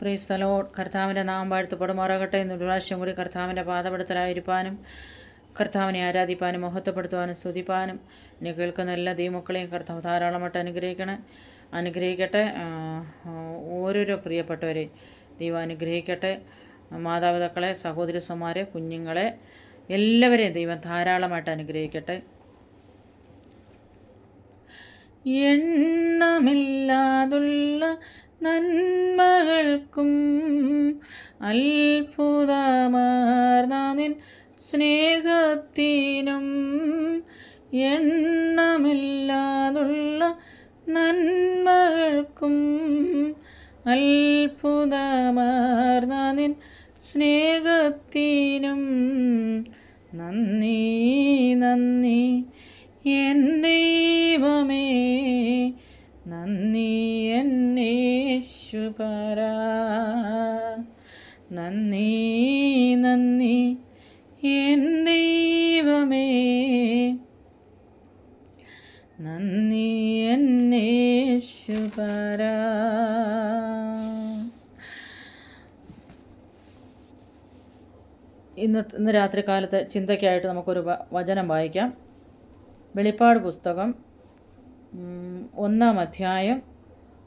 Praise the Lord. കർത്താവിൻ്റെ നാമം വാഴ്ത്തപ്പെടുമാറാകട്ടെ. എന്നൊരു പ്രാവശ്യം കൂടി കർത്താവിൻ്റെ പാദപീഠത്തിലായിരിക്കാനും കർത്താവിനെ ആരാധിപ്പാനും മഹത്വപ്പെടുത്തുവാനും സ്തുതിപ്പാനും എന്നെ കേൾക്കുന്ന എല്ലാ ദൈവമക്കളെയും കർത്താവ് ധാരാളമായിട്ട് അനുഗ്രഹിക്കട്ടെ. ഓരോരോ പ്രിയപ്പെട്ടവരെ ദൈവം അനുഗ്രഹിക്കട്ടെ. മാതാപിതാക്കളെ, സഹോദരന്മാരെ, കുഞ്ഞുങ്ങളെ എല്ലാവരെയും ദൈവം ധാരാളമായിട്ട് അനുഗ്രഹിക്കട്ടെ. എണ്ണമില്ലാതുള്ള നന്മകൾക്കും അത്ഭുതമാർന്ന നിൻ സ്നേഹത്തിനും എണ്ണമില്ലാതുള്ള നന്മകൾക്കും അത്ഭുതമാർന്ന നിൻ സ്നേഹത്തിനും നന്ദി നന്ദി എൻ ദൈവമേ, നന്ദി എൻ യേശുപരാ, നന്ദി നന്ദി എൻ ദൈവമേ, നന്ദി എൻ യേശുപരാ. ഇന്ന് രാത്രി കാലത്തെ ചിന്തയ്ക്കായിട്ട് നമുക്കൊരു വചനം വായിക്കാം. വെളിപ്പാട് പുസ്തകം 1-ാം അധ്യായം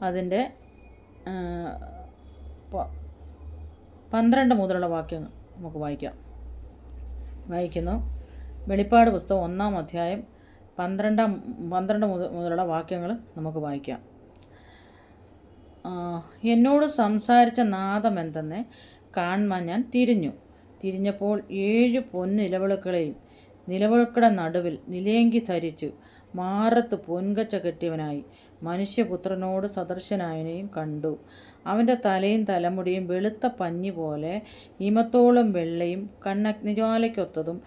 അതിൻ്റെ 12 മുതലുള്ള വാക്യങ്ങൾ നമുക്ക് വായിക്കുന്നു. വെളിപ്പാട് പുസ്തകം 1-ാം അധ്യായം 12 മുതലുള്ള വാക്യങ്ങൾ നമുക്ക് വായിക്കാം. എന്നോട് സംസാരിച്ച നാദമെന്തെന്ന് കാൺമാൻ ഞാൻ തിരിഞ്ഞപ്പോൾ 7 പൊന്നിലവിളക്കുകളെയും നിലവിളക്കുടെ നടുവിൽ നിലയങ്കി ധരിച്ചു മാറത്ത് പൊൻകച്ച കെട്ടിയവനായി മനുഷ്യപുത്രനോട് സദൃശനായവനെയും കണ്ടു. അവൻ്റെ തലയും തലമുടിയും വെളുത്ത പഞ്ഞി പോലെ ഹിമത്തോളം വെള്ളയും കണ്ണഗ്നിജ്വാലയ്ക്കൊത്തതും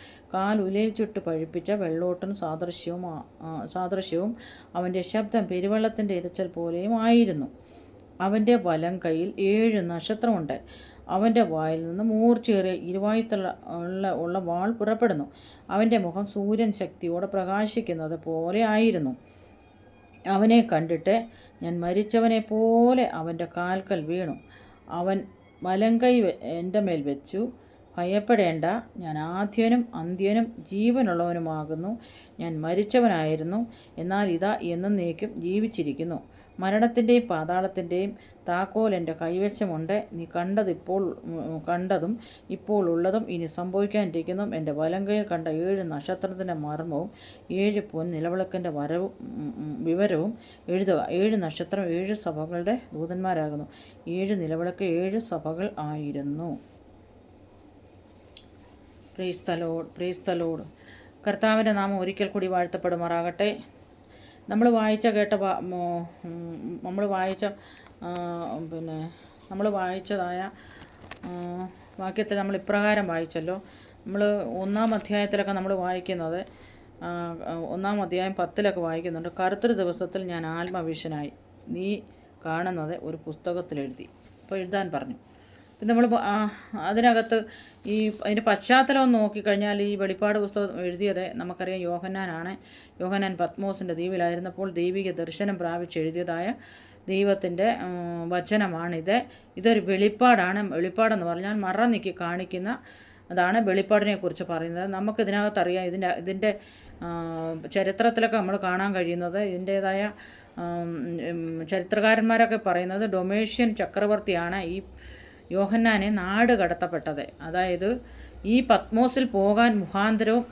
ഉലയിൽ ചുട്ട് പഴുപ്പിച്ച വെള്ളോട്ടും സാദൃശ്യവും അവൻ്റെ ശബ്ദം പെരുവെള്ളത്തിൻ്റെ ഇരച്ചൽ പോലെയും ആയിരുന്നു. അവൻ്റെ വലം കൈയിൽ 7 നക്ഷത്രമുണ്ട്. അവൻ്റെ വായിൽ നിന്ന് മൂർച്ചയേറിയ ഇരുവായുത്തുള്ള വാൾ പുറപ്പെടുന്നു. അവൻ്റെ മുഖം സൂര്യൻ ശക്തിയോടെ പ്രകാശിക്കുന്നത് പോലെ ആയിരുന്നു. അവനെ കണ്ടിട്ട് ഞാൻ മരിച്ചവനെ പോലെ അവൻ്റെ കാൽക്കൽ വീണു. അവൻ വലങ്കൈ എൻ്റെ മേൽ വെച്ചു, ഭയപ്പെടേണ്ട, ഞാൻ ആദ്യനും അന്ത്യനും ജീവനുള്ളവനുമാകുന്നു. ഞാൻ മരിച്ചവനായിരുന്നു, എന്നാൽ ഇതാ എന്നേക്കും ജീവിച്ചിരിക്കുന്നു. മരണത്തിൻ്റെയും പാതാളത്തിൻ്റെയും താക്കോൽ എൻ്റെ കൈവശമുണ്ട്. നീ കണ്ടതും ഇപ്പോൾ ഉള്ളതും ഇനി സംഭവിക്കാനിരിക്കുന്നതും എൻ്റെ വലങ്കയിൽ കണ്ട 7 നക്ഷത്രത്തിൻ്റെ മർമ്മവും 7 പൊൻനിലവിളക്കിൻ്റെ വിവരവും എഴുതുക. 7 നക്ഷത്രം 7 സഭകളുടെ ദൂതന്മാരാകുന്നു. 7 നിലവിളക്ക് 7 സഭകൾ ആയിരുന്നു. Praise the Lord. കർത്താവിൻ്റെ നാമം ഒരിക്കൽ കൂടി വാഴ്ത്തപ്പെടുമാറാകട്ടെ. നമ്മൾ വായിച്ചതായ വാക്യത്തിൽ നമ്മൾ ഇപ്രകാരം വായിച്ചല്ലോ. നമ്മൾ 1-ാം അധ്യായത്തിലൊക്കെ നമ്മൾ വായിക്കുന്നത് 1-ാം അധ്യായം 10 വായിക്കുന്നുണ്ട്. കർത്തൃ ദിവസത്തിൽ ഞാൻ ആത്മവിഷനായി, നീ കാണുന്നത് ഒരു പുസ്തകത്തിലെഴുതി. അപ്പോൾ എഴുതാൻ പറഞ്ഞു. പിന്നെ നമ്മൾ അതിനകത്ത് അതിൻ്റെ പശ്ചാത്തലം നോക്കിക്കഴിഞ്ഞാൽ ഈ വെളിപ്പാട് പുസ്തകം എഴുതിയത് നമുക്കറിയാം യോഹന്നാനാണ്. യോഹന്നാൻ പത്മോസിൻ്റെ ദ്വീപിലായിരുന്നപ്പോൾ ദൈവിക ദർശനം പ്രാപിച്ച് എഴുതിയതായ ദൈവത്തിൻ്റെ വചനമാണിത്. ഇതൊരു വെളിപ്പാടാണ്. വെളിപ്പാടെന്ന് പറഞ്ഞാൽ മറനീക്കി കാണിക്കുന്ന അതാണ് വെളിപ്പാടിനെ കുറിച്ച് പറയുന്നത്. നമുക്കിതിനകത്തറിയാം ഇതിൻ്റെ ചരിത്രത്തിലൊക്കെ നമ്മൾ കാണാൻ കഴിയുന്നത് ഇതിൻ്റേതായ ചരിത്രകാരന്മാരൊക്കെ പറയുന്നത് ഡൊമേഷ്യൻ ചക്രവർത്തിയാണ് ഈ യോഹന്നാനെ നാട് കടത്തപ്പെട്ടത്. അതായത് ഈ പത്മോസിൽ പോകാൻ മുഖാന്തരവും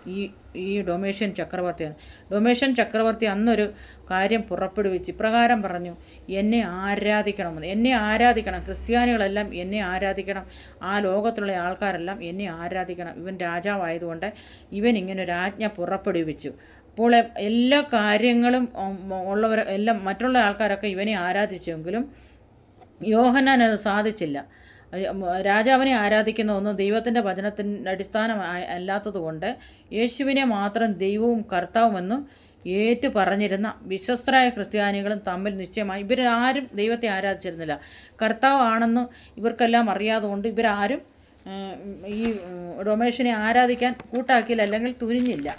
ഈ ഡൊമേഷ്യൻ ചക്രവർത്തിയാണ്. ഡൊമേഷ്യൻ ചക്രവർത്തി അന്നൊരു കാര്യം പുറപ്പെടുവിച്ച് ഇപ്രകാരം പറഞ്ഞു, എന്നെ ആരാധിക്കണം, ക്രിസ്ത്യാനികളെല്ലാം എന്നെ ആരാധിക്കണം, ആ ലോകത്തുള്ള ആൾക്കാരെല്ലാം എന്നെ ആരാധിക്കണം. ഇവൻ രാജാവായതുകൊണ്ട് ഇവൻ ഇങ്ങനൊരു ആജ്ഞ പുറപ്പെടുവിച്ചു. അപ്പോൾ എല്ലാ കാര്യങ്ങളും എല്ലാം മറ്റുള്ള ആൾക്കാരൊക്കെ ഇവനെ ആരാധിച്ചെങ്കിലും യോഹന്നാൻ അത് സാധിച്ചില്ല. രാജാവിനെ ആരാധിക്കുന്ന ഒന്നും ദൈവത്തിൻ്റെ വചനത്തിൻ്റെ അടിസ്ഥാനം അല്ലാത്തതുകൊണ്ട് യേശുവിനെ മാത്രം ദൈവവും കർത്താവുമെന്ന് പറഞ്ഞിരുന്ന വിശ്വസ്തരായ ക്രിസ്ത്യാനികളും തമ്മിൽ നിശ്ചയമായി ഇവരാരും ദൈവത്തെ ആരാധിച്ചിരുന്നില്ല. കർത്താവ് ആണെന്ന് ഇവർക്കെല്ലാം അറിയാതുകൊണ്ട് ഇവരാരും ഈ ഡൊമേഷ്യനെ ആരാധിക്കാൻ കൂട്ടാക്കിയില്ല, അല്ലെങ്കിൽ തുനിഞ്ഞില്ല.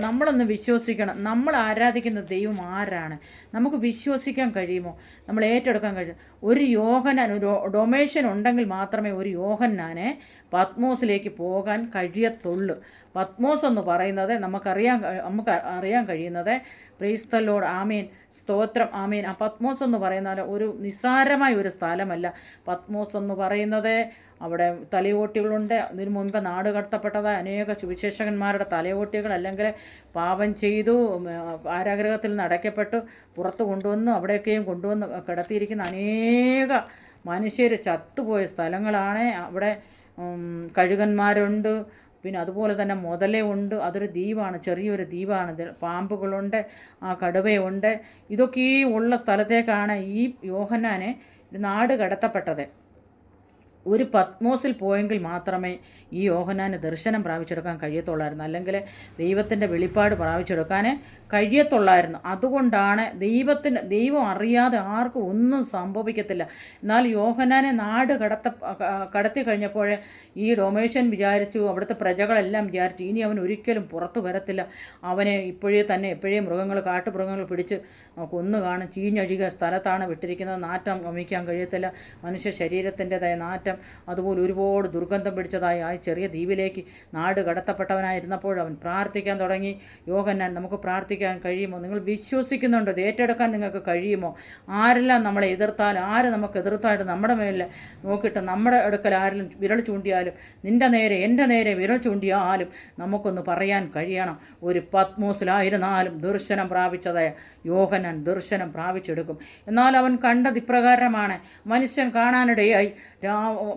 നമ്മളൊന്ന് വിശ്വസിക്കണം. നമ്മൾ ആരാധിക്കുന്ന ദൈവം ആരാണ്? നമുക്ക് വിശ്വസിക്കാൻ കഴിയുമോ? നമ്മൾ ഏറ്റെടുക്കാൻ കഴിയും. ഒരു യോഹന്നാൻ, ഒരു ഡൊമേഷൻ ഉണ്ടെങ്കിൽ മാത്രമേ ഒരു യോഹന്നാനെ പത്മോസിലേക്ക് പോകാൻ കഴിയത്തുള്ളൂ. പത്മോസ് എന്ന് പറയുന്നത് നമുക്ക് അറിയാൻ കഴിയുന്നത്, പ്രൈസ് ദി ലോർഡ്, ആമീൻ, സ്തോത്രം, ആമീൻ. ആ പത്മോസ് എന്ന് പറയുന്നത് ഒരു നിസ്സാരമായ ഒരു സ്ഥലമല്ല. പത്മോസ് എന്ന് പറയുന്നത് അവിടെ തലയോട്ടികളുണ്ട്. ഇതിനു മുൻപ് നാട് കടത്തപ്പെട്ടതായ അനേക സുവിശേഷകന്മാരുടെ തലയോട്ടികൾ, അല്ലെങ്കിൽ പാപം ചെയ്തു കാരാഗൃഹത്തിൽ നിന്ന് അടയ്ക്കപ്പെട്ടു പുറത്ത് കൊണ്ടുവന്നു അവിടെയൊക്കെയും കൊണ്ടുവന്ന് കിടത്തിയിരിക്കുന്ന അനേക മനുഷ്യർ ചത്തുപോയ സ്ഥലങ്ങളാണ്. അവിടെ കഴുകന്മാരുണ്ട്, പിന്നെ അതുപോലെ തന്നെ മുതലേ ഉണ്ട്. അതൊരു ദ്വീപാണ്, ചെറിയൊരു ദ്വീപാണ്. പാമ്പുകളുണ്ട്, കടുവയുണ്ട്. ഇതൊക്കെ ഈ ഉള്ള സ്ഥലത്തേക്കാണ് ഈ യോഹന്നാനെ നാട് കടത്തപ്പെട്ടത്. ഒരു പത്മോസിൽ പോയെങ്കിൽ മാത്രമേ ഈ യോഹന്നാന് ദർശനം പ്രാപിച്ചെടുക്കാൻ കഴിയത്തുള്ളായിരുന്നു, അല്ലെങ്കിൽ ദൈവത്തിൻ്റെ വെളിപ്പാട് പ്രാപിച്ചെടുക്കാൻ കഴിയത്തുള്ളായിരുന്നു. അതുകൊണ്ടാണ് ദൈവം അറിയാതെ ആർക്കും ഒന്നും സംഭവിക്കത്തില്ല. എന്നാൽ യോഹന്നാനെ നാട് കടത്തി കഴിഞ്ഞപ്പോൾ ഈ ഡൊമേഷ്യൻ വിചാരിച്ചു, അവിടുത്തെ പ്രജകളെല്ലാം വിചാരിച്ചു, ഇനി അവൻ ഒരിക്കലും പുറത്തു വരത്തില്ല. അവനെ എപ്പോഴേ കാട്ടുമൃഗങ്ങൾ പിടിച്ച് കൊന്നു കാണും. ചീഞ്ഞഴുകിയ സ്ഥലത്താണ് വിട്ടിരിക്കുന്നത്. നാറ്റം വമിക്കാൻ കഴിയത്തില്ല, മനുഷ്യ ശരീരത്തിൻ്റെതായ നാറ്റം. അതുപോലെ ഒരുപാട് ദുർഗന്ധം പിടിച്ചതായി ആ ചെറിയ ദ്വീപിലേക്ക് നാട് കടത്തപ്പെട്ടവനായിരുന്നപ്പോൾ അവൻ പ്രാർത്ഥിക്കാൻ തുടങ്ങി. യോഹന്നാൻ, നമുക്ക് പ്രാർത്ഥിക്കാൻ കഴിയുമോ? നിങ്ങൾ വിശ്വസിക്കുന്നുണ്ടോ? ഇത് ഏറ്റെടുക്കാൻ നിങ്ങൾക്ക് കഴിയുമോ? ആരെല്ലാം നമ്മളെ എതിർത്താലും, ആര് നമുക്ക് എതിർത്തായിട്ട് നമ്മുടെ മേലിൽ നോക്കിയിട്ട് നമ്മുടെ അടുക്കൽ ആരെങ്കിലും വിരൽ ചൂണ്ടിയാലും, നിൻ്റെ നേരെ എൻ്റെ നേരെ വിരൽ ചൂണ്ടിയാലും നമുക്കൊന്ന് പറയാൻ കഴിയണം, ഒരു പത്മോസിലായിരുന്നാലും ദർശനം പ്രാപിച്ചതായ യോഹന്നാൻ ദർശനം പ്രാപിച്ചെടുക്കും. എന്നാൽ അവൻ കണ്ടത് ഇപ്രകാരമാണ്. മനുഷ്യൻ കാണാനിടയായി,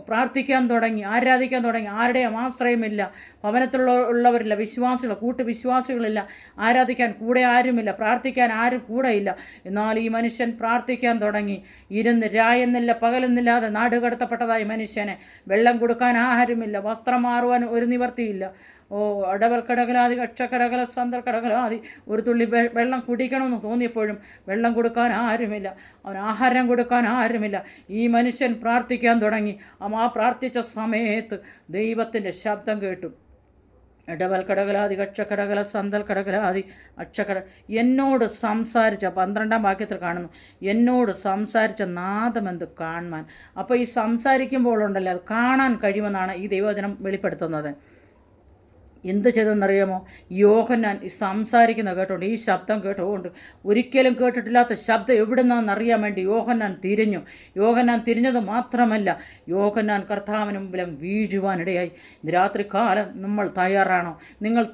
പ്രാർത്ഥിക്കാൻ തുടങ്ങി, ആരാധിക്കാൻ തുടങ്ങി. ആരുടെയും ആശ്രയമില്ല, ഭവനത്തിലുള്ളവരില്ല, കൂട്ടുവിശ്വാസികളില്ല, ആരാധിക്കാൻ കൂടെ ആരുമില്ല, പ്രാർത്ഥിക്കാൻ ആരും കൂടെയില്ല. എന്നാൽ ഈ മനുഷ്യൻ പ്രാർത്ഥിക്കാൻ തുടങ്ങി. ഇരുന്ന് രായെന്നില്ല പകലെന്നില്ലാതെ നാട് കടത്തപ്പെട്ടതായ മനുഷ്യനെ വെള്ളം കൊടുക്കാൻ ആരുമില്ല, വസ്ത്രം മാറുവാൻ ഒരു നിവർത്തിയില്ല. അടവൽ കടകലാതി, കക്ഷക്കടകല, സന്തൽ കടകലാതി. ഒരു തുള്ളി വെള്ളം കുടിക്കണമെന്ന് തോന്നിയപ്പോഴും വെള്ളം കൊടുക്കാൻ ആരുമില്ല, അവന് ആഹാരം കൊടുക്കാൻ ആരുമില്ല. ഈ മനുഷ്യൻ പ്രാർത്ഥിക്കാൻ തുടങ്ങി. ആ പ്രാർത്ഥിച്ച സമയത്ത് ദൈവത്തിൻ്റെ ശബ്ദം കേട്ടു. ഇടവൽ കടകലാതി, കക്ഷക്കടകല, സന്തൽ കടകലാതി, എന്നോട് സംസാരിച്ച 12-ാം വാക്യത്തിൽ കാണുന്നു, എന്നോട് സംസാരിച്ച നാദമെന്ത് കാണുവാൻ. അപ്പോൾ ഈ സംസാരിക്കുമ്പോൾ ഉണ്ടല്ലോ, അത് കാണാൻ കഴിയുമെന്നാണ് ഈ ദൈവവചനം വെളിപ്പെടുത്തുന്നത്. എന്ത് ചെയ്തെന്നറിയാമോ? യോഹന്നാൻ ഈ സംസാരിക്കുന്ന കേട്ടോണ്ട്, ഈ ശബ്ദം കേട്ടുകൊണ്ട്, ഒരിക്കലും കേട്ടിട്ടില്ലാത്ത ശബ്ദം എവിടുന്നാണെന്നറിയാൻ വേണ്ടി യോഹന്നാൻ തിരിഞ്ഞത് മാത്രമല്ല, യോഹന്നാൻ കർത്താവിന് മുമ്പിലും വീഴുവാനിടയായി. രാത്രി കാലം നിങ്ങൾ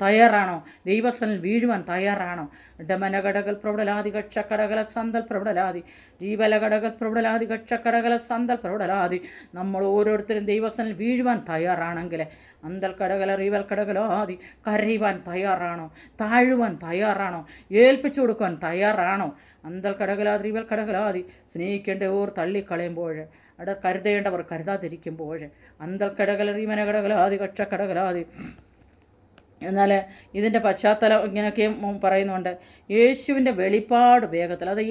തയ്യാറാണോ? ദൈവസ്ഥനിൽ വീഴുവാൻ തയ്യാറാണോ? ഡമനകടകൽ പ്രൗഢലാതി, കക്ഷക്കടകല, സന്തൽ പ്രൗഢലാതി, ജീവലകടകൽ പ്രൗഢലാതി, കക്ഷക്കടകല, സന്തൽ പ്രൗഢലാതി. നമ്മൾ ഓരോരുത്തരും ദൈവസ്ഥനിൽ വീഴുവാൻ തയ്യാറാണെങ്കിൽ, അന്തൽ കടകല, റീവൽ കടകലാതി, കരയുവാൻ തയ്യാറാണോ? താഴുവാൻ തയ്യാറാണോ? ഏൽപ്പിച്ചു കൊടുക്കുവാൻ തയ്യാറാണോ? അന്തൽ കടകലാതി, റീവൽ കടകലാതി. സ്നേഹിക്കേണ്ടവർ തള്ളിക്കളയുമ്പോൾ, കരുതേണ്ടവർ കരുതാതിരിക്കുമ്പോൾ, അന്തൽ കടകല, റീമന കടകലാതി, കക്ഷക്കടകലാതി. എന്നാൽ ഇതിൻ്റെ പശ്ചാത്തലം ഇങ്ങനെയൊക്കെയും പറയുന്നുണ്ട്. യേശുവിൻ്റെ വെളിപ്പാട് വേഗത്തിൽ, അത്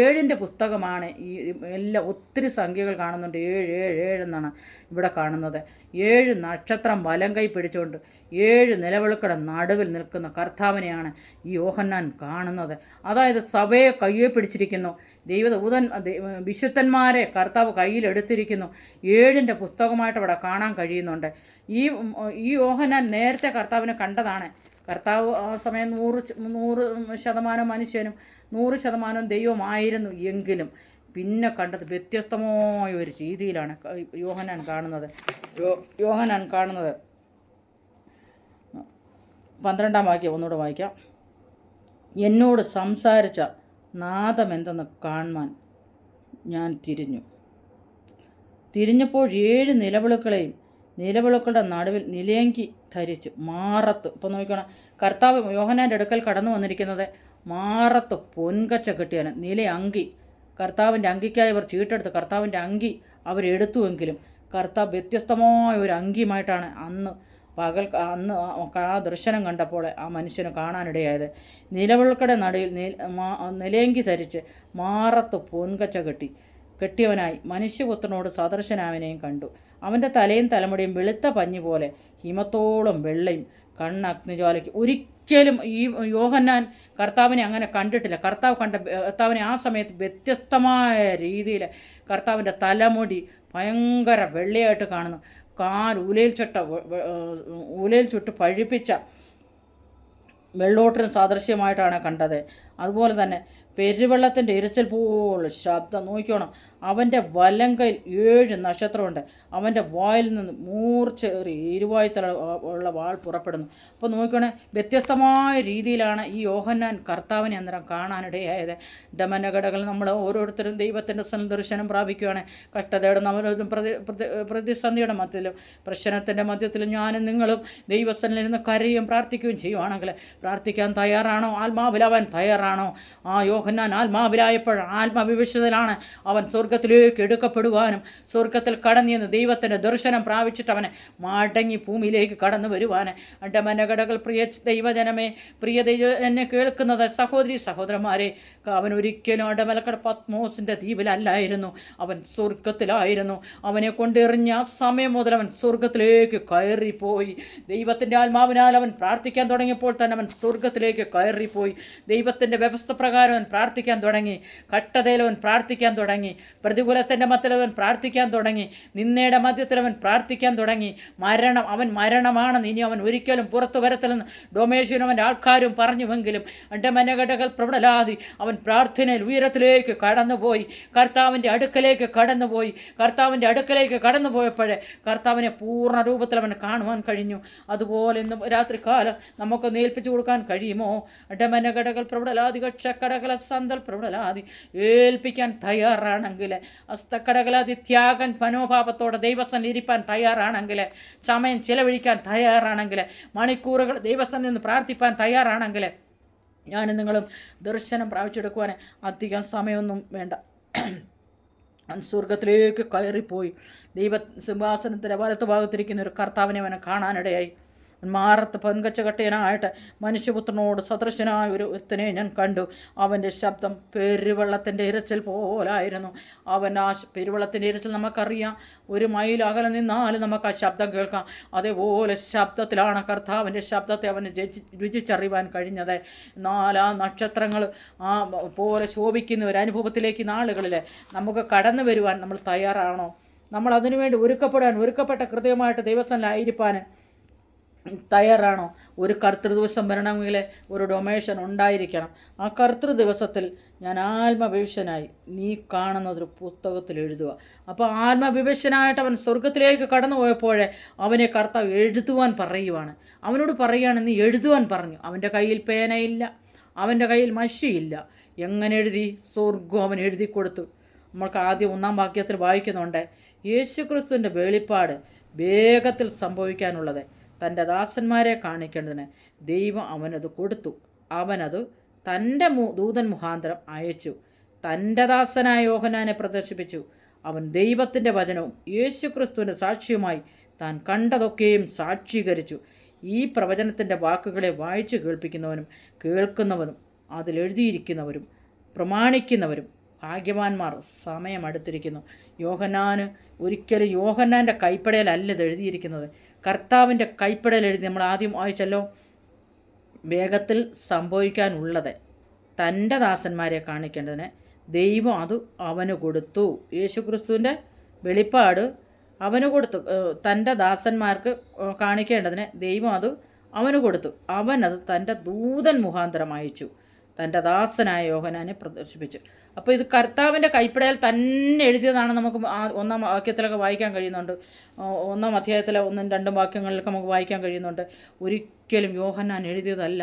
7 പുസ്തകമാണ്. ഈ എല്ലാം ഒത്തിരി സംഖ്യകൾ കാണുന്നുണ്ട്. 7 എന്നാണ് ഇവിടെ കാണുന്നത്. 7 നക്ഷത്രം വലം കൈ പിടിച്ചുകൊണ്ട് 7 നിലവിളക്കുടെ നടുവിൽ നിൽക്കുന്ന കർത്താവിനെയാണ് ഈ യോഹന്നാൻ കാണുന്നത്. അതായത് സഭയെ കയ്യെ പിടിച്ചിരിക്കുന്നു, വിശുദ്ധന്മാരെ കർത്താവ് കയ്യിലെടുത്തിരിക്കുന്നു. 7 പുസ്തകമായിട്ട് ഇവിടെ കാണാൻ കഴിയുന്നുണ്ട്. ഈ യോഹന്നാൻ നേരത്തെ കർത്താവിനെ കണ്ടതാണ്. കർത്താവ് ആ സമയം 100% മനുഷ്യനും 100% ദൈവമായിരുന്നു. എങ്കിലും പിന്നെ കണ്ടത് വ്യത്യസ്തമായ ഒരു രീതിയിലാണ് യോഹന്നാൻ കാണുന്നത്. 12-ാം വാക്യം ഒന്നുകൂടെ വായിക്കാം. എന്നോട് സംസാരിച്ച നാദമെന്തെന്ന് കാണുവാൻ ഞാൻ തിരിഞ്ഞപ്പോൾ 7 നിലവിളക്കുകളുടെ നടുവിൽ നിലയങ്കി ധരിച്ച് മാറത്ത്. ഇപ്പോൾ നോക്കണം, കർത്താവ് യോഹന്നാൻ്റെ അടുക്കൽ കടന്നു വന്നിരിക്കുന്നത് മാറത്ത് പൊൻകച്ച കെട്ടിയാണ്, നിലയങ്കി. കർത്താവിൻ്റെ അങ്കിക്കായി അവർ ചീട്ടെടുത്ത് കർത്താവിൻ്റെ അങ്കി അവരെടുത്തുവെങ്കിലും കർത്താവ് വ്യത്യസ്തമായ ഒരു അങ്കിയുമായിട്ടാണ് അന്ന് ആ ദർശനം കണ്ടപ്പോൾ ആ മനുഷ്യന് കാണാനിടയായത്. നിലവിളക്കയുടെ നടുവിൽ നിലയങ്കി ധരിച്ച് മാറത്ത് പൊൻകച്ച കെട്ടിയവനായി മനുഷ്യപുത്രനോട് സദൃശനാവിനെയും കണ്ടു. അവൻ്റെ തലയും തലമുടിയും വെളുത്ത പഞ്ഞി പോലെ ഹിമത്തോളം വെള്ളയും കണ്ണഗ്നിജ്വാലയ്ക്ക്. ഒരിക്കലും ഈ യോഹന്നാൻ കർത്താവിനെ അങ്ങനെ കണ്ടിട്ടില്ല. കർത്താവിനെ ആ സമയത്ത് വ്യത്യസ്തമായ രീതിയിൽ കർത്താവിൻ്റെ തലമുടി ഭയങ്കര വെള്ളയായിട്ട് കാണുന്നു. ഉലയിൽ ചുട്ട് പഴുപ്പിച്ച വെള്ളോട്ടിന് സാദൃശ്യമായിട്ടാണ് കണ്ടത്. അതുപോലെ തന്നെ പെരുവെള്ളത്തിൻ്റെ ഇരച്ചിൽ പോലെ ശബ്ദം. നോക്കിക്കോണം, അവൻ്റെ വലങ്കയിൽ 7 നക്ഷത്രമുണ്ട്. അവൻ്റെ വായിൽ നിന്ന് മൂർച്ചേറി ഇരുവായുത്തല ഉള്ള വാൾ പുറപ്പെടുന്നു. അപ്പോൾ നോക്കിക്കോണേ, വ്യത്യസ്തമായ രീതിയിലാണ് ഈ യോഹന്നാൻ കർത്താവിനെ അന്നേരം കാണാനിടയായത്. ഡമനഘടകൾ നമ്മൾ ഓരോരുത്തരും ദൈവത്തിൻ്റെ ദർശനം പ്രാപിക്കുകയാണ്. കഷ്ടതയുടെ നമ്മളൊരു പ്രതിസന്ധിയുടെ മധ്യത്തിലും പ്രശ്നത്തിൻ്റെ മധ്യത്തിലും ഞാനും നിങ്ങളും ദൈവസ്ഥനിലിരുന്ന് കരയും പ്രാർത്ഥിക്കുകയും ചെയ്യുവാണെങ്കിൽ പ്രാർത്ഥിക്കാൻ തയ്യാറാണോ? ആത്മാവിലാവാൻ തയ്യാറാണോ? ആ യോഹന്നാൻ ആത്മാവിലായപ്പോൾ ആത്മവിവശതയിലാണ്. അവൻ സ്വർഗത്തിലേക്ക് എടുക്കപ്പെടുവാനും സ്വർഗത്തിൽ കടന്നിരുന്ന് ദൈവത്തിൻ്റെ ദർശനം പ്രാപിച്ചിട്ട് അവനെ മടങ്ങി ഭൂമിയിലേക്ക് കടന്നു വരുവാൻ. അഡമനഘടകൾ പ്രിയ ദൈവജനമേ, പ്രിയ എന്നെ കേൾക്കുന്നത് സഹോദരി സഹോദരന്മാരെ, അവൻ ഒരിക്കലും അടമലക്കട പത്മോസിൻ്റെ ദ്വീപിലല്ലായിരുന്നു, അവൻ സ്വർഗത്തിലായിരുന്നു. അവനെ കൊണ്ടെറിഞ്ഞ ആ സമയം മുതൽ അവൻ സ്വർഗത്തിലേക്ക് കയറിപ്പോയി. ദൈവത്തിൻ്റെ ആത്മാവിനാൽ അവൻ പ്രാർത്ഥിക്കാൻ തുടങ്ങിയപ്പോൾ തന്നെ അവൻ സ്വർഗത്തിലേക്ക് കയറിപ്പോയി. ദൈവത്തിൻ്റെ വ്യവസ്ഥ പ്രകാരം അവൻ പ്രാർത്ഥിക്കാൻ തുടങ്ങി. കഷ്ടതയിൽ അവൻ പ്രാർത്ഥിക്കാൻ തുടങ്ങി. പ്രതികൂലത്തിൻ്റെ മധ്യത്തിൽ അവൻ പ്രാർത്ഥിക്കാൻ തുടങ്ങി. നിന്നയുടെ മധ്യത്തിൽ അവൻ പ്രാർത്ഥിക്കാൻ തുടങ്ങി. അവൻ മരണമാണെന്ന് ഇനി അവൻ ഒരിക്കലും പുറത്തു വരത്തില്ലെന്ന് ഡൊമേഷ്യനും അവൻ്റെ ആൾക്കാരും പറഞ്ഞുവെങ്കിലും അഡമനഘടകൾ പ്രബലരാതി അവൻ പ്രാർത്ഥനയിൽ ഉയരത്തിലേക്ക് കടന്നുപോയി. കർത്താവിൻ്റെ അടുക്കലേക്ക് കടന്നുപോയപ്പോഴേ കർത്താവിനെ പൂർണ്ണ രൂപത്തിൽ അവൻ കാണുവാൻ കഴിഞ്ഞു. അതുപോലെ ഇന്നും രാത്രികാലം നമുക്ക് ഏൽപ്പിച്ചു കൊടുക്കാൻ കഴിയുമോ? അഡമനഘടകൾ പ്രബലരാതി കടകല സന്തൽ പ്രബലരാതി ഏൽപ്പിക്കാൻ തയ്യാറാണെങ്കിൽ, ഹസ്തക്കടകലാതി ത്യാഗൻ മനോഭാവത്തോടെ ദൈവസന്നിധിയിൽ ഇരിപ്പാൻ തയ്യാറാണെങ്കിൽ, സമയം ചിലവഴിക്കാൻ തയ്യാറാണെങ്കിൽ, മണിക്കൂറുകൾ ദൈവസന്നിധിയിൽ നിന്ന് പ്രാർത്ഥിപ്പാൻ തയ്യാറാണെങ്കിൽ, ഞാനും നിങ്ങളും ദർശനം പ്രാപിച്ചെടുക്കുവാൻ അധികം സമയമൊന്നും വേണ്ട. സ്വർഗത്തിലേക്ക് കയറിപ്പോയി. ദൈവ സിംഹാസനത്തിൻ്റെ വലത്ത് ഭാഗത്തിരിക്കുന്ന ഒരു കർത്താവിനെ അവനെ കാണാനിടയായി. മാറത്ത് പൊൻകച്ചകട്ടയനായിട്ട് മനുഷ്യപുത്രനോട് സദൃശനായ ഒരുത്തനെ ഞാൻ കണ്ടു. അവൻ്റെ ശബ്ദം പെരുവെള്ളത്തിൻ്റെ ഇരച്ചിൽ പോലായിരുന്നു. അവൻ ആ പെരുവെള്ളത്തിൻ്റെ ഇരച്ചിൽ നമുക്കറിയാം, 1 മൈൽ അകലെ നിന്നാലും നമുക്ക് ആ ശബ്ദം കേൾക്കാം. അതേപോലെ ശബ്ദത്തിലാണ് കർത്താവിൻ്റെ ശബ്ദത്തെ അവന് രുചിച്ചറിയുവാൻ കഴിഞ്ഞത്. 4 നക്ഷത്രങ്ങൾ ആ പോലെ ശോഭിക്കുന്ന ഒരു അനുഭവത്തിലേക്ക് നാളുകളിൽ നമുക്ക് കടന്നു വരുവാൻ നമ്മൾ തയ്യാറാണോ? നമ്മൾ അതിനുവേണ്ടി ഒരുക്കപ്പെട്ട കൃത്യമായിട്ട് ദൈവസന്നിധിയിലായിരിക്കാൻ തയ്യാറാണോ? ഒരു കർത്തൃദിവസം വരണമെങ്കിൽ ഒരു ഡൊമേഷൻ ഉണ്ടായിരിക്കണം. ആ കർത്തൃദിവസത്തിൽ ഞാൻ ആത്മവിവശനായി നീ കാണുന്നതൊരു പുസ്തകത്തിൽ എഴുതുക. അപ്പോൾ ആത്മവിവശനായിട്ട് അവൻ സ്വർഗത്തിലേക്ക് കടന്നു പോയപ്പോഴേ അവനെ കർത്താവ് എഴുതുവാൻ പറയുവാണ്. അവനോട് പറയുകയാണ്, നീ എഴുതുവാൻ പറഞ്ഞു. അവൻ്റെ കയ്യിൽ പേനയില്ല, അവൻ്റെ കയ്യിൽ മഷിയില്ല. എങ്ങനെ എഴുതി? സ്വർഗം അവൻ എഴുതി കൊടുത്തു. നമ്മൾക്ക് ആദ്യം 1-ാം വാക്യത്തിൽ വായിക്കുന്നുണ്ട്, യേശുക്രിസ്തുവിൻ്റെ വെളിപ്പാട് വേഗത്തിൽ സംഭവിക്കാനുള്ളത് തൻ്റെ ദാസന്മാരെ കാണിക്കേണ്ടതിന് ദൈവം അവനത് കൊടുത്തു. അവനത് തൻ്റെ ദൂതൻ മുഖാന്തരം അയച്ചു. തൻ്റെ ദാസനായ യോഹന്നാനെ പ്രദർശിപ്പിച്ചു. അവൻ ദൈവത്തിൻ്റെ വചനവും യേശുക്രിസ്തുവിൻ്റെ സാക്ഷ്യവുമായി താൻ കണ്ടതൊക്കെയും സാക്ഷീകരിച്ചു. ഈ പ്രവചനത്തിൻ്റെ വാക്കുകളെ വായിച്ചു കേൾപ്പിക്കുന്നവനും കേൾക്കുന്നവനും അതിലെഴുതിയിരിക്കുന്നവരും പ്രമാണിക്കുന്നവരും ഭാഗ്യവാന്മാർ. സമയം അടുത്തിരിക്കുന്നു. ഒരിക്കലും യോഹന്നാൻ്റെ കൈപ്പടയിലല്ല ഇത് എഴുതിയിരിക്കുന്നത്, കർത്താവിൻ്റെ കൈപ്പടയിൽ എഴുതി. നമ്മൾ ആദ്യം വായിച്ചല്ലോ, വേഗത്തിൽ സംഭവിക്കാനുള്ളത് തൻ്റെ ദാസന്മാരെ കാണിക്കേണ്ടതിന് ദൈവം അത് അവന് കൊടുത്തു. യേശുക്രിസ്തുവിൻ്റെ വെളിപ്പാട് അവന് കൊടുത്തു. തൻ്റെ ദാസന്മാർക്ക് കാണിക്കേണ്ടതിന് ദൈവം അത് അവന് കൊടുത്തു. അവനത് തൻ്റെ ദൂതൻ മുഖാന്തരം അയച്ചു. തൻ്റെ ദാസനായ യോഹന്നാനെ പ്രദർശിപ്പിച്ചു. അപ്പോൾ ഇത് കർത്താവിൻ്റെ കൈപ്പടയിൽ തന്നെ എഴുതിയതാണ്. നമുക്ക് 1-ാം വാക്യത്തിലൊക്കെ വായിക്കാൻ കഴിയുന്നുണ്ട്. 1-ാം അധ്യായത്തിലെ 1-ഉം 2-ഉം വാക്യങ്ങളിലൊക്കെ നമുക്ക് വായിക്കാൻ കഴിയുന്നുണ്ട്. ഒരിക്കലും യോഹന്നാൻ എഴുതിയതല്ല.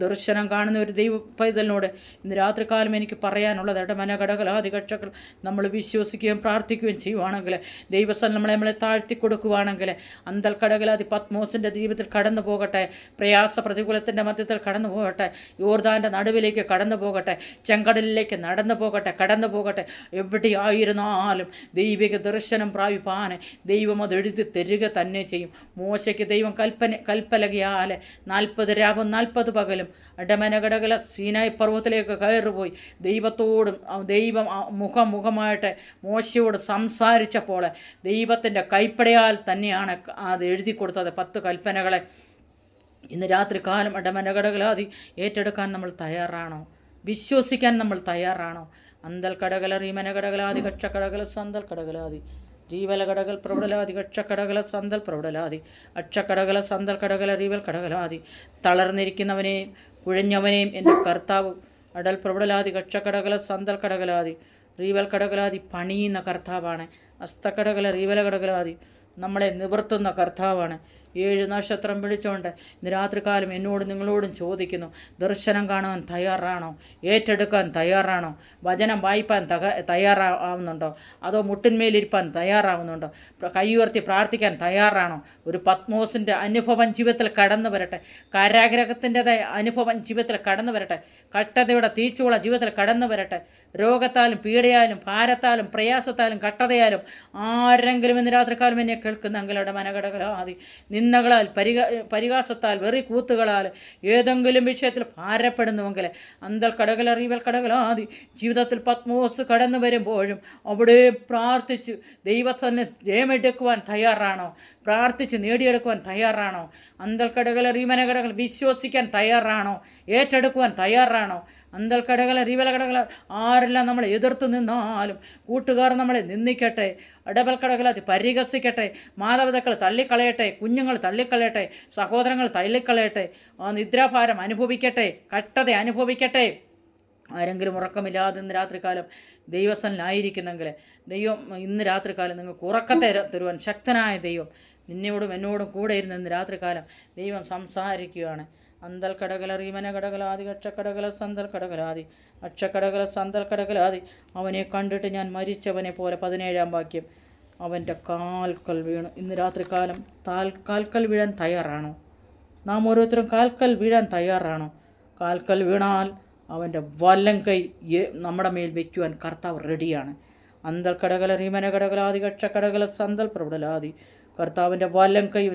ദർശനം കാണുന്ന ഒരു ദൈവ പൈതലിനോട് ഇന്ന് രാത്രികാലം എനിക്ക് പറയാനുള്ളത്, ഇടമനഘടകലാദികക്ഷകൾ നമ്മൾ വിശ്വസിക്കുകയും പ്രാർത്ഥിക്കുകയും ചെയ്യുവാണെങ്കിൽ, ദൈവസ്ഥലം നമ്മളെ താഴ്ത്തി കൊടുക്കുവാണെങ്കിൽ, അന്തൽക്കടകലാതി പത്മോസിൻ്റെ ജീവിതത്തിൽ കടന്നു പോകട്ടെ, പ്രയാസ പ്രതികൂലത്തിൻ്റെ മധ്യത്തിൽ കടന്നു പോകട്ടെ, യോർദാൻ്റെ നടുവിലേക്ക് കടന്നു പോകട്ടെ, ചെങ്കടലിലേക്ക് കടന്നു പോകട്ടെ. എവിടെയായിരുന്നാലും ദൈവിക ദർശനം പ്രാപിപ്പാൻ ദൈവം അത് എഴുതി തരിക തന്നെ ചെയ്യും. മോശയ്ക്ക് ദൈവം കൽപ്പലകയാൽ 40 രാവും 40 പകലും അടമനഘടകല സീനായി പർവ്വതത്തിലേക്ക് കയറിപ്പോയി ദൈവം മുഖമായിട്ട് മോശയോട് സംസാരിച്ചപ്പോൾ ദൈവത്തിൻ്റെ കൈപ്പടയാൽ തന്നെയാണ് അത് എഴുതി കൊടുത്തത്. 10 കൽപ്പനകളെ ഇന്ന് രാത്രി കാലം അടമനകടകലാതി ഏറ്റെടുക്കാൻ നമ്മൾ തയ്യാറാണോ? വിശ്വസിക്കാൻ നമ്മൾ തയ്യാറാണോ? അന്തൽ കടകല റീമനകടകലാതി കക്ഷക്കടകല സന്തൽ കടകലാതി ജീവല കടകൽ പ്രബടലാതി കക്ഷക്കടകല സന്തൽ പ്രബടലാതി അക്ഷക്കടകല സന്തൽ കടകല റീവൽ കടകലാതി തളർന്നിരിക്കുന്നവനെയും കുഴഞ്ഞവനെയും എൻ്റെ കർത്താവ് അടൽ പ്രബടലാതി കക്ഷക്കടകല സന്തൽ കടകലാതി റീവൽ കടകലാതി പണിയുന്ന കർത്താവാണ്. അസ്തക്കടകല റീവല കടകലാതി നമ്മളെ നിവർത്തുന്ന കർത്താവാണ്. 7 നക്ഷത്രം പിടിച്ചുകൊണ്ട് ഇന്ന് രാത്രികാലം എന്നോടും നിങ്ങളോടും ചോദിക്കുന്നു, ദർശനം കാണുവാൻ തയ്യാറാണോ? ഏറ്റെടുക്കാൻ തയ്യാറാണോ? വചനം വായിപ്പാൻ തയ്യാറാവുന്നുണ്ടോ? അതോ മുട്ടിന്മേലിരിപ്പാൻ തയ്യാറാവുന്നുണ്ടോ? കൈ ഉയർത്തി പ്രാർത്ഥിക്കാൻ തയ്യാറാണോ? ഒരു പത്മോസിൻ്റെ അനുഭവം ജീവിതത്തിൽ കടന്നു വരട്ടെ. കാരാഗ്രഹത്തിൻ്റെതായ അനുഭവം ജീവിതത്തിൽ കടന്നു വരട്ടെ. കഷ്ടതയുടെ തീച്ചുള ജീവിതത്തിൽ കടന്നു വരട്ടെ. രോഗത്താലും പീഡയാലും ഭാരത്താലും പ്രയാസത്താലും കഷ്ടതയാലും ആരെങ്കിലും ഇന്ന് രാത്രികാലം എന്നെ കേൾക്കുന്നെങ്കിൽ അവിടെ മനകടകലാതി നിന്ദകളാൽ പരിഹാസത്താൽ വെറി കൂത്തുകളാൽ ഏതെങ്കിലും വിഷയത്തിൽ ഭാരപ്പെടുന്നുവെങ്കിൽ അന്തൽ കടകല റീവൽ കടകലാതി ജീവിതത്തിൽ പത്മോസ് കടന്നു വരുമ്പോഴും അവിടെ പ്രാർത്ഥിച്ച് ദൈവത്തിന് ജയമെടുക്കുവാൻ തയ്യാറാണോ? പ്രാർത്ഥിച്ച് നേടിയെടുക്കുവാൻ തയ്യാറാണോ? അന്തൽ കടകല റീമന കടകൾ വിശ്വസിക്കാൻ തയ്യാറാണോ? ഏറ്റെടുക്കുവാൻ തയ്യാറാണോ? അന്തൽ കടകല റീവല കടകല ആരെല്ലാം നമ്മളെ എതിർത്ത് നിന്നാലും, കൂട്ടുകാർ നമ്മളെ നിന്ദിക്കട്ടെ, ഇടപൽ കടകലാതി പരിഹസിക്കട്ടെ, മാതാപിതാക്കൾ തള്ളിക്കളയട്ടെ, കുഞ്ഞുങ്ങൾ തള്ളിക്കളയട്ടെ, സഹോദരങ്ങൾ തള്ളിക്കളയട്ടെ, നിദ്രാഭാരം അനുഭവിക്കട്ടെ, കഷ്ടത അനുഭവിക്കട്ടെ. ആരെങ്കിലും ഉറക്കമില്ലാതെ ഇന്ന് രാത്രികാലം ദൈവസനിലായിരിക്കുന്നെങ്കിൽ ദൈവം ഇന്ന് രാത്രികാലം നിങ്ങൾക്ക് ഉറക്കത്തെ തരുവാൻ ശക്തനായ ദൈവം നിന്നോടും എന്നോടും കൂടെ ഇരുന്ന് ഇന്ന് രാത്രികാലം ദൈവം സംസാരിക്കുകയാണ്. അന്തൽ കടകല റീമന കടകലാതി അക്ഷക്കടകല സന്തൽ കടകലാതി അക്ഷക്കടകല സന്തൽ കടകലാതി അവനെ കണ്ടിട്ട് ഞാൻ മരിച്ചവനെ പോലെ 17-ാം വാക്യം അവൻ്റെ കാൽക്കൽ വീണു. ഇന്ന് രാത്രികാലം കാൽക്കൽ വീഴാൻ തയ്യാറാണോ? നാം ഓരോരുത്തരും കാൽക്കൽ വീഴാൻ തയ്യാറാണോ? കാൽക്കൽ വീണാൽ അവൻ്റെ വലം കൈ നമ്മുടെ മേൽ വയ്ക്കുവാൻ കർത്താവ് റെഡിയാണ്. അന്തൽ കടകല റീമന കടകലാതി അക്ഷക്കടകല സന്തൽ പ്രബടലാതി കർത്താവിൻ്റെ വലം കൈ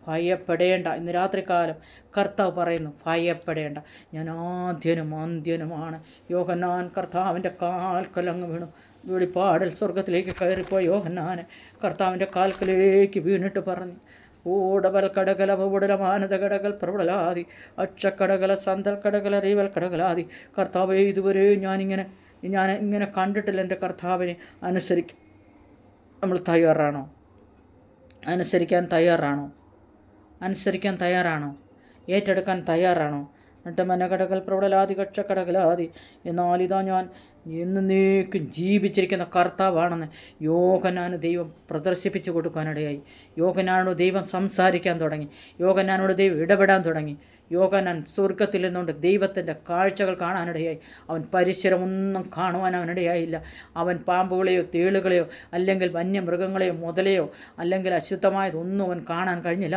ഭയപ്പെടേണ്ട. ഇന്ന് രാത്രികാലം കർത്താവ് പറയുന്നു, ഭയപ്പെടേണ്ട, ഞാൻ ആദ്യനും അന്ത്യനുമാണ്. യോഹന്നാൻ കർത്താവിൻ്റെ കാൽക്കലങ്ങ് വീണു. വെളിപ്പാടിൽ സ്വർഗത്തിലേക്ക് കയറിപ്പോയ യോഹന്നാൻ കർത്താവിൻ്റെ കാൽക്കലേക്ക് വീണിട്ട് പറഞ്ഞു, ഓടവൽ കടകല ഉടലമാനത കടകൽ പ്രബടലാതി അക്ഷക്കടകല സന്തൽ കടകല റീവൽ കടകലാതി കർത്താവേ, ഇതുവരെ ഞാൻ ഇങ്ങനെ കണ്ടിട്ടില്ല. എൻ്റെ കർത്താവിനെ അനുസരിക്കാൻ നമ്മൾ തയ്യാറാണോ? അനുസരിക്കാൻ തയ്യാറാണോ? ഏറ്റെടുക്കാൻ തയ്യാറാണോ? എന്നിട്ട് മനകടകൽ പ്രബടലാതി കക്ഷക്കടകലാതി എന്നാലിതാ ഞാൻ എന്നേക്കും ജീവിച്ചിരിക്കുന്ന കർത്താവാണെന്ന് യോഹന്നാന് ദൈവം പ്രദർശിപ്പിച്ചു കൊടുക്കാനിടയായി. യോഹന്നാനോട് ദൈവം സംസാരിക്കാൻ തുടങ്ങി. യോഹന്നാനോട് ദൈവം ഇടപെടാൻ തുടങ്ങി. യോഹന്നാൻ സ്വർഗത്തിൽ നിന്നുകൊണ്ട് ദൈവത്തിൻ്റെ കാഴ്ചകൾ കാണാനിടയായി. അവൻ പരിസരമൊന്നും കാണുവാൻ അവനിടയായില്ല. അവൻ പാമ്പുകളെയോ തേളുകളെയോ അല്ലെങ്കിൽ വന്യമൃഗങ്ങളെയോ മുതലയോ അല്ലെങ്കിൽ അശുദ്ധമായതൊന്നും അവൻ കാണാൻ കഴിഞ്ഞില്ല.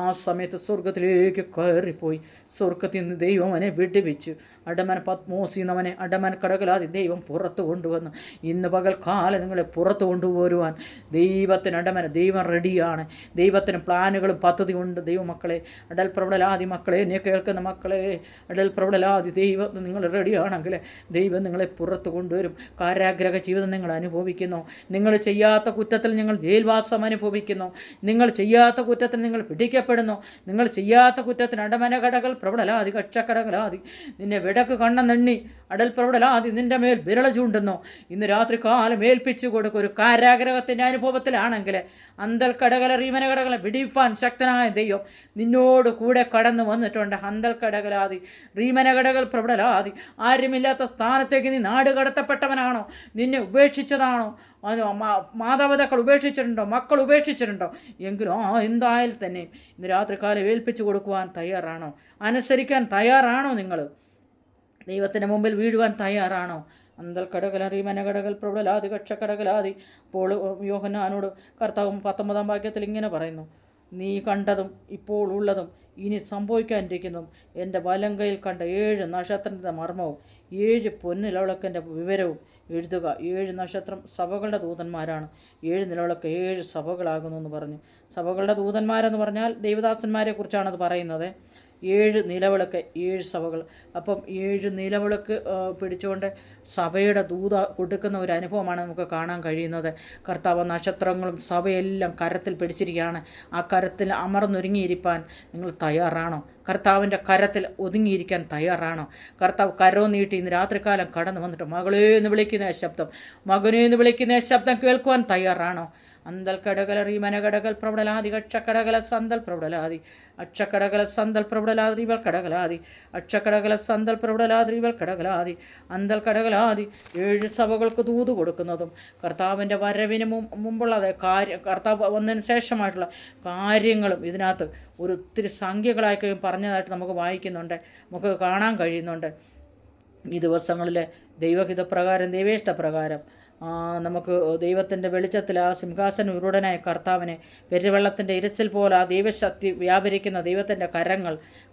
ആ സമയത്ത് സ്വർഗത്തിലേക്ക് കയറിപ്പോയി. സ്വർഗത്തിൽ നിന്ന് ദൈവം അവനെ വിടുവിച്ച് അടമൻ പത്മോസിന്നവനെ അടമൻ കടകലാതി ദൈവം പുറത്തു കൊണ്ടുവന്ന് ഇന്ന് പകൽക്കാലം നിങ്ങളെ പുറത്തു കൊണ്ടുപോരുവാൻ ദൈവം റെഡിയാണ്. ദൈവത്തിന് പ്ലാനുകളും പദ്ധതി ഉണ്ട്. ദൈവമക്കളെ, അടൽ പ്രബടലാതി മക്കളെ, എന്നെ കേൾക്കുന്ന മക്കളെ, അടൽ പ്രബടലാതി ദൈവം നിങ്ങൾ റെഡിയാണെങ്കിൽ ദൈവം നിങ്ങളെ പുറത്തു കൊണ്ടുവരും. കാരാഗ്രഹ ജീവിതം നിങ്ങൾ അനുഭവിക്കുന്നു. നിങ്ങൾ ചെയ്യാത്ത കുറ്റത്തിൽ നിങ്ങൾ ജയിൽവാസം അനുഭവിക്കുന്നു. നിങ്ങൾ ചെയ്യാത്ത കുറ്റത്തിൽ നിങ്ങൾ പിടിക്കപ്പെടുന്നു. നിങ്ങൾ ചെയ്യാത്ത കുറ്റത്തിന് അടമന കടകൾ പ്രബടലാതി കക്ഷക്കടകലാതി നിന്നെ വിടക്ക് കണ്ണെണ്ണി അടൽ പ്രബടലാതി നിൻ്റെ മേൽ വിരള ചൂണ്ടുന്നു. ഇന്ന് രാത്രി കാലം ഏൽപ്പിച്ചു കൊടുക്കും. ഒരു കാരാഗ്രഹത്തിൻ്റെ അനുഭവത്തിലാണെങ്കിൽ അന്തൽ കടകല റീമന കടകള വിടിപ്പാൻ ശക്തനായ ദൈവം നിന്നോട് കൂടെ കടന്നു വന്നിട്ടുണ്ട്. അന്തൽ കടകലാതി റീമന കടകൾ പ്രബടലാതി ആരുമില്ലാത്ത സ്ഥാനത്തേക്ക് നീ നാട് കടത്തപ്പെട്ടവനാണോ? നിന്നെ ഉപേക്ഷിച്ചതാണോ? മാതാപിതാക്കൾ ഉപേക്ഷിച്ചിട്ടുണ്ടോ? മക്കൾ ഉപേക്ഷിച്ചിട്ടുണ്ടോ? എങ്കിലും എന്തായാലും തന്നെ ഇന്ന് രാത്രികാലം ഏൽപ്പിച്ചു കൊടുക്കുവാൻ തയ്യാറാണോ? അനുസരിക്കാൻ തയ്യാറാണോ? നിങ്ങൾ ദൈവത്തിൻ്റെ മുമ്പിൽ വീഴുവാൻ തയ്യാറാണോ? അന്തൽ കടകല റീമന കടകൽ പ്രബടലാതി കക്ഷക്കടകലാതി. അപ്പോൾ യോഹന്നാനോട് കർത്താവ് 19-ാം വാക്യത്തിൽ ഇങ്ങനെ പറയുന്നു, നീ കണ്ടതും ഇപ്പോൾ ഉള്ളതും ഇനി സംഭവിക്കാനിരിക്കുന്നതും എൻ്റെ വലം കയ്യിൽ കണ്ട 7 നക്ഷത്രത്തിൻ്റെ മർമ്മവും 7 പൊന്നിലവിളക്കിൻ്റെ വിവരവും എഴുതുക. 7 നക്ഷത്രം സഭകളുടെ ദൂതന്മാരാണ്. 7 നിലവിളക്ക് 7 സഭകളാകുന്നു എന്ന് പറഞ്ഞു. സഭകളുടെ ദൂതന്മാരെന്ന് പറഞ്ഞാൽ ദൈവദാസന്മാരെ കുറിച്ചാണത് പറയുന്നത്. 7 നിലവിളക്ക് 7 സഭകൾ. അപ്പം 7 നിലവിളക്ക് പിടിച്ചുകൊണ്ട് സഭയുടെ ദൂത കൊടുക്കുന്ന ഒരു അനുഭവമാണ് നമുക്ക് കാണാൻ കഴിയുന്നത്. കർത്താവ് നക്ഷത്രങ്ങളും സഭയെല്ലാം കരത്തിൽ പിടിച്ചിരിക്കുകയാണ്. ആ കരത്തിൽ അമർന്നൊരുങ്ങിയിരിക്കാൻ നിങ്ങൾ തയ്യാറാണോ? കർത്താവിൻ്റെ കരത്തിൽ ഒതുങ്ങിയിരിക്കാൻ തയ്യാറാണോ? കർത്താവ് കരവും നീട്ടി ഇന്ന് രാത്രികാലം കടന്നു വന്നിട്ട് മകളേ എന്ന് വിളിക്കുന്ന ശബ്ദം, മകനേ എന്ന് വിളിക്കുന്ന ശബ്ദം കേൾക്കുവാൻ തയ്യാറാണോ? അന്തൽ കടകല റീമനകടകൽ പ്രബടലാതി അക്ഷക്കടകല സന്തൽ പ്രബടലാതി അക്ഷക്കടകല സന്തൽ പ്രബടലാതി ഇവൾ കടകലാതി അക്ഷക്കടകല സന്തൽ പ്രബടലാതി ഇവൾ കടകലാതി അന്തൽ കടകലാതി. 7 സഭകൾക്ക് ദൂത് കൊടുക്കുന്നതും കർത്താവിൻ്റെ വരവിന് മുമ്പുള്ളത് കർത്താവ് വന്നതിന് ശേഷമായിട്ടുള്ള കാര്യങ്ങളും ഇതിനകത്ത് ഒത്തിരി സംഖ്യകളായി പറഞ്ഞതായിട്ട് നമുക്ക് വായിക്കുന്നുണ്ട്, നമുക്ക് കാണാൻ കഴിയുന്നുണ്ട്. ഈ ദിവസങ്ങളിൽ ദൈവഹിതപ്രകാരം ദൈവേഷ്ടപ്രകാരം നമുക്ക് ദൈവത്തിൻ്റെ വെളിച്ചത്തിൽ ആ സിംഹാസന ഉരുടനായ കർത്താവിനെ പെരുവെള്ളത്തിൻ്റെ ഇരച്ചിൽ പോലെ ആ ദൈവശക്തി വ്യാപരിക്കുന്ന ദൈവത്തിൻ്റെ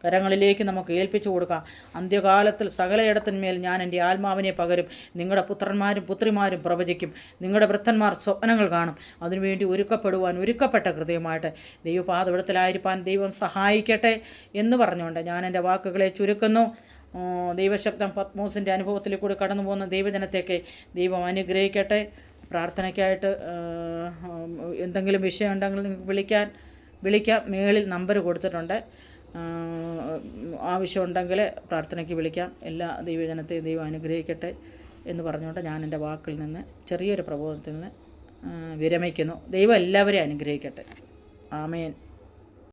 കരങ്ങളിലേക്ക് നമുക്ക് ഏൽപ്പിച്ചു കൊടുക്കാം. അന്ത്യകാലത്തിൽ സകലയിടത്തിന്മേൽ ഞാൻ എൻ്റെ ആത്മാവിനെ പകരും. നിങ്ങളുടെ പുത്രന്മാരും പുത്രിമാരും പ്രവചിക്കും, നിങ്ങളുടെ വൃദ്ധന്മാർ സ്വപ്നങ്ങൾ കാണും. അതിനുവേണ്ടി ഒരുക്കപ്പെട്ട ഹൃദയമായിട്ട് ദൈവപാദവിടത്തിലായിരിക്കാൻ ദൈവം സഹായിക്കട്ടെ എന്ന് പറഞ്ഞുകൊണ്ട് ഞാൻ എൻ്റെ വാക്കുകളെ ചുരുക്കുന്നു. ദൈവശബ്ദം പത്മോസിൻ്റെ അനുഭവത്തിൽ കൂടി കടന്നു പോകുന്ന ദൈവജനത്തേക്ക് ദൈവം അനുഗ്രഹിക്കട്ടെ. പ്രാർത്ഥനയ്ക്കായിട്ട് എന്തെങ്കിലും വിഷയം ഉണ്ടെങ്കിൽ നിങ്ങൾക്ക് വിളിക്കാം. മേളിൽ നമ്പർ കൊടുത്തിട്ടുണ്ട്. ആവശ്യമുണ്ടെങ്കിൽ പ്രാർത്ഥനയ്ക്ക് വിളിക്കാം. എല്ലാ ദൈവജനത്തെയും ദൈവം അനുഗ്രഹിക്കട്ടെ എന്ന് പറഞ്ഞുകൊണ്ട് ഞാൻ എൻ്റെ വാക്കിൽ നിന്ന് ചെറിയൊരു പ്രബോധനത്തിൽ നിന്ന് വിരമിക്കുന്നു. ദൈവം എല്ലാവരെയും അനുഗ്രഹിക്കട്ടെ. ആമേൻ.